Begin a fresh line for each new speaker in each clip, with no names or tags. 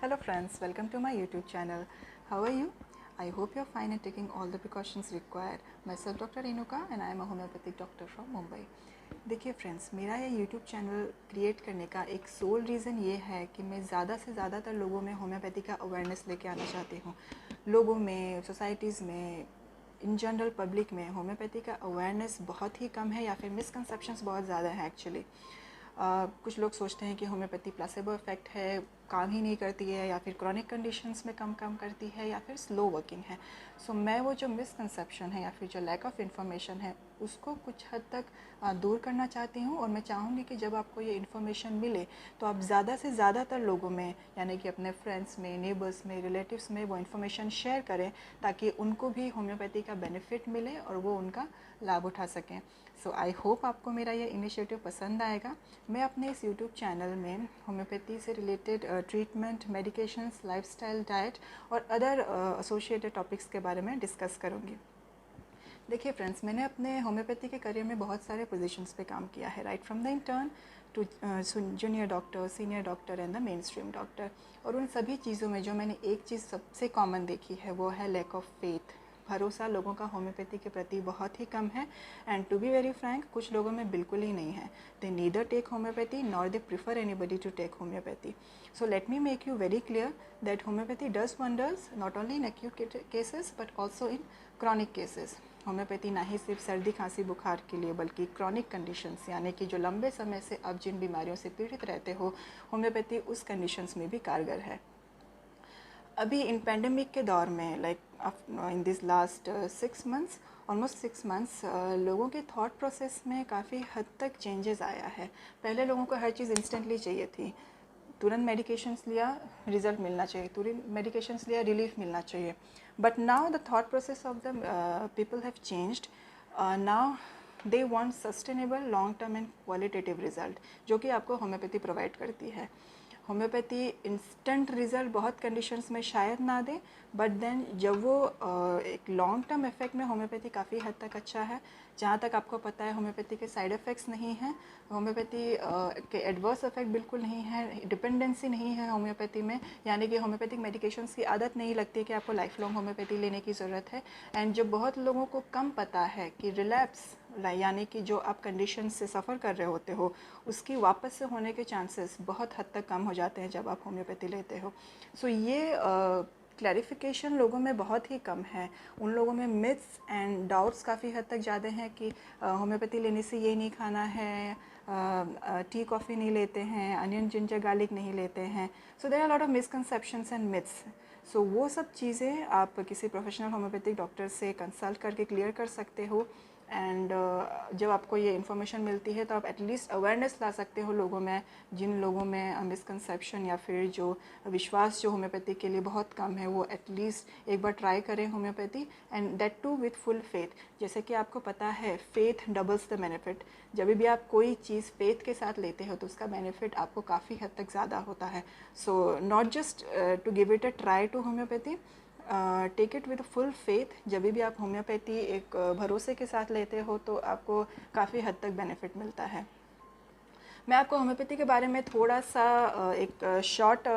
Hello friends, welcome to my YouTube channel. How are you? I hope you're fine and taking all the precautions required. Myself Dr. Renuka and I am a homeopathic doctor from Mumbai. देखिए friends, मेरा ये YouTube channel create करने का एक soul reason ये है कि मैं ज़्यादा से ज़्यादातर लोगों में होम्योपैथी का अवेयरनेस लेके आना चाहती हूँ। लोगों में, सोसाइटीज़ में, इन जनरल पब्लिक में होम्योपैथी का अवेयरनेस बहुत ही कम है या फिर मिसकंसेप्शंस बहुत ज़्यादा हैं एक्चुअली। कुछ लोग सोचते हैं कि होम्योपैथी प्लेसेबो इफ़ेक्ट है, काम ही नहीं करती है, या फिर क्रॉनिक कंडीशंस में कम काम करती है, या फिर स्लो वर्किंग है। सो मैं वो जो मिसकंसेप्शन है या फिर जो लैक ऑफ इन्फॉर्मेशन है उसको कुछ हद तक दूर करना चाहती हूँ। और मैं चाहूँगी कि जब आपको ये इन्फॉर्मेशन मिले तो आप ज़्यादा से ज़्यादातर लोगों में, यानी कि अपने फ्रेंड्स में, नेबर्स में, रिलेटिव्स में वो इन्फॉर्मेशन शेयर करें ताकि उनको भी होम्योपैथी का बेनिफिट मिले और वो उनका लाभ उठा सकें। सो आई होप आपको मेरा ये इनिशिएटिव पसंद आएगा। मैं अपने इस यूट्यूब चैनल में होम्योपैथी से related treatment, medications, lifestyle, diet और अदर एसोसिएटेड टॉपिक्स के बारे में डिस्कस करूँगी। देखिए फ्रेंड्स, मैंने अपने होम्योपैथी के करियर में बहुत सारे पोजीशंस पे काम किया है, right from the intern to junior doctor, senior doctor and the mainstream doctor. और उन सभी चीज़ों में जो मैंने एक चीज़ सबसे कॉमन देखी है वो है लैक ऑफ फेथ। भरोसा लोगों का होम्योपैथी के प्रति बहुत ही कम है। And to be very frank, कुछ लोगों में बिल्कुल ही नहीं है। They neither take homeopathy nor they prefer anybody to take homeopathy. So let me make you very clear that homeopathy does wonders not only in acute cases but also in chronic cases. Homeopathy ना ही सिर्फ सर्दी, खांसी, बुखार के लिए बल्कि chronic conditions, यानी कि जो लंबे समय से आप जिन बीमारियों से पीड़ित रहते हो, होम्योपैथी उस कंडीशंस में भी कारगर है। अभी इन पेंडेमिक के दौर में, like in this last 6 months, almost 6 months, लोगों के थॉट प्रोसेस में काफ़ी हद तक चेंजेस आया है। पहले लोगों को हर चीज़ इंस्टेंटली चाहिए थी, तुरंत मेडिकेशंस लिया, रिजल्ट मिलना चाहिए, तुरंत मेडिकेशंस लिया, रिलीफ मिलना चाहिए। But now the thought process of the people have changed. Now they want sustainable, long term and qualitative result, जो कि आपको होम्योपैथी प्रोवाइड करती है। होम्योपैथी इंस्टेंट रिज़ल्ट बहुत कंडीशंस में शायद ना दे, बट देन जब वो एक लॉन्ग टर्म इफेक्ट में होम्योपैथी काफ़ी हद तक अच्छा है। जहाँ तक आपको पता है, होम्योपैथी के साइड इफ़ेक्ट्स नहीं हैं, होम्योपैथी के एडवर्स इफेक्ट बिल्कुल नहीं है, डिपेंडेंसी नहीं है होम्योपैथी में, यानी कि होम्योपैथिक मेडिकेशंस की आदत नहीं लगती कि आपको लाइफ लॉन्ग होम्योपैथी लेने की ज़रूरत है। एंड जो बहुत लोगों को कम पता है कि रिलैप्स, यानी कि जो आप कंडीशन से सफ़र कर रहे होते हो उसकी वापस से होने के चांसेस बहुत हद तक कम हो जाते हैं जब आप होम्योपैथी लेते हो। सो ये क्लैरिफिकेशन लोगों में बहुत ही कम है। उन लोगों में मिथ्स एंड डाउट्स काफ़ी हद तक ज़्यादा हैं कि होम्योपैथी लेने से ये नहीं खाना है, टी कॉफ़ी नहीं लेते हैं, अनियन जिंजर गार्लिक नहीं लेते हैं। So there are lot of misconceptions and myths. So वो सब चीज़ें आप किसी प्रोफेशनल होम्योपैथिक डॉक्टर से कंसल्ट करके क्लियर कर सकते हो। एंड जब आपको ये इन्फॉर्मेशन मिलती है तो आप एटलीस्ट अवेयरनेस ला सकते हो लोगों में, जिन लोगों में मिसकंसेप्शन या फिर जो विश्वास जो होम्योपैथी के लिए बहुत कम है, वो एटलीस्ट एक बार ट्राई करें homeopathy, and that too with full faith. जैसे कि आपको पता है, फेथ डबल्स द बेनिफिट। जब भी आप कोई चीज़ फेथ के साथ लेते हो तो उसका बेनिफिट आपको काफ़ी हद तक ज़्यादा होता है। So not just to give it a try to homeopathy, take it with full faith. जब भी आप होम्योपैथी एक भरोसे के साथ लेते हो तो आपको काफ़ी हद तक बेनिफिट मिलता है। मैं आपको होम्योपैथी के बारे में थोड़ा सा एक शॉर्ट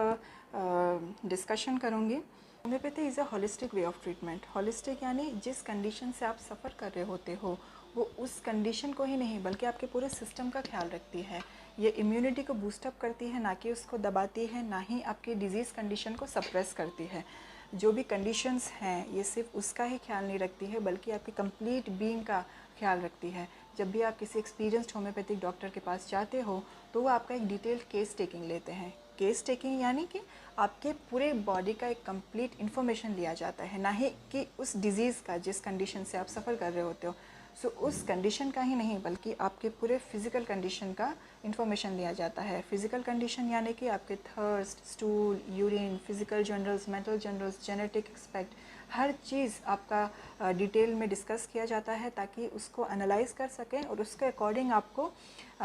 डिस्कशन करूँगी। Homeopathy is a holistic way of treatment. Holistic यानी जिस कंडीशन से आप सफ़र कर रहे होते हो वो उस कंडीशन को ही नहीं बल्कि आपके पूरे सिस्टम का ख्याल रखती है। ये इम्यूनिटी को बूस्टअप करती है, ना कि उसको दबाती है, ना ही आपकी डिजीज़ कंडीशन को सप्रेस करती है। जो भी कंडीशंस हैं ये सिर्फ उसका ही ख्याल नहीं रखती है बल्कि आपकी कंप्लीट बीइंग का ख्याल रखती है। जब भी आप किसी एक्सपीरियंस्ड होम्योपैथिक डॉक्टर के पास जाते हो तो वो आपका एक डिटेल्ड केस टेकिंग लेते हैं। केस टेकिंग यानी कि आपके पूरे बॉडी का एक कंप्लीट इन्फॉर्मेशन लिया जाता है, ना ही कि उस डिज़ीज़ का जिस कंडीशन से आप सफ़र कर रहे होते हो। सो उस कंडीशन का ही नहीं बल्कि आपके पूरे फिज़िकल कंडीशन का इन्फॉर्मेशन लिया जाता है। फिज़िकल कंडीशन यानी कि आपके thirst, stool, urine, physical generals, mental generals, genetic expect, हर चीज़ आपका डिटेल में डिस्कस किया जाता है ताकि उसको एनालाइज कर सकें और उसके अकॉर्डिंग आपको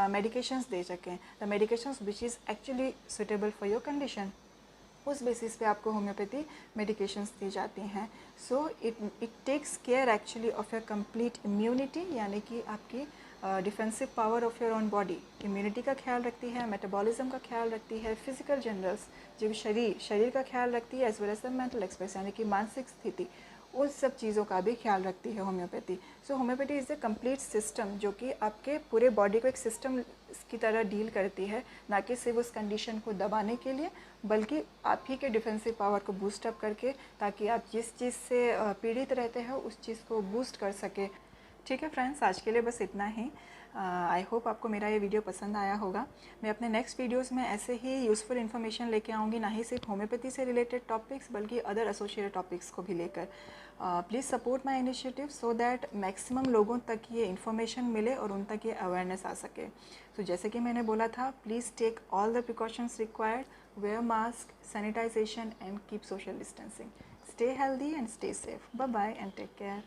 मेडिकेशंस दे सकें, the medications which is actually suitable for your condition. उस बेसिस पे आपको होम्योपैथी मेडिकेशंस दी जाती हैं। So it takes care actually of your complete immunity, यानी कि आपकी defensive power of your own body, immunity का ख्याल रखती है, मेटाबॉलिज्म का ख्याल रखती है, फिजिकल जनरल्स जो शरीर का ख्याल रखती है, as well as the mental express यानी कि मानसिक स्थिति, उन सब चीज़ों का भी ख्याल रखती है homeopathy. So homeopathy is a complete system जो कि आपके पूरे बॉडी को एक सिस्टम की तरह डील करती है, ना कि सिर्फ उस कंडीशन को दबाने के लिए, बल्कि आप ही के डिफेंसिव पावर को बूस्ट अप करके, ताकि आप जिस चीज़ से पीड़ित रहते हैं उस चीज़ को बूस्ट कर सके। ठीक है फ्रेंड्स, आज के लिए बस इतना ही। आई होप आपको मेरा ये वीडियो पसंद आया होगा। मैं अपने नेक्स्ट वीडियोस में ऐसे ही यूज़फुल इन्फॉर्मेशन लेके आऊँगी, ना ही सिर्फ होम्योपैथी से रिलेटेड टॉपिक्स बल्कि अदर एसोसिएटेड टॉपिक्स को भी लेकर। Please support my initiative so that maximum लोगों तक ये इन्फॉर्मेशन मिले और उन तक ये अवेयरनेस आ सके। तो जैसे कि मैंने बोला था, please take all the precautions required, wear mask, sanitization and keep social distancing. Stay healthy and stay safe. Bye bye and take care.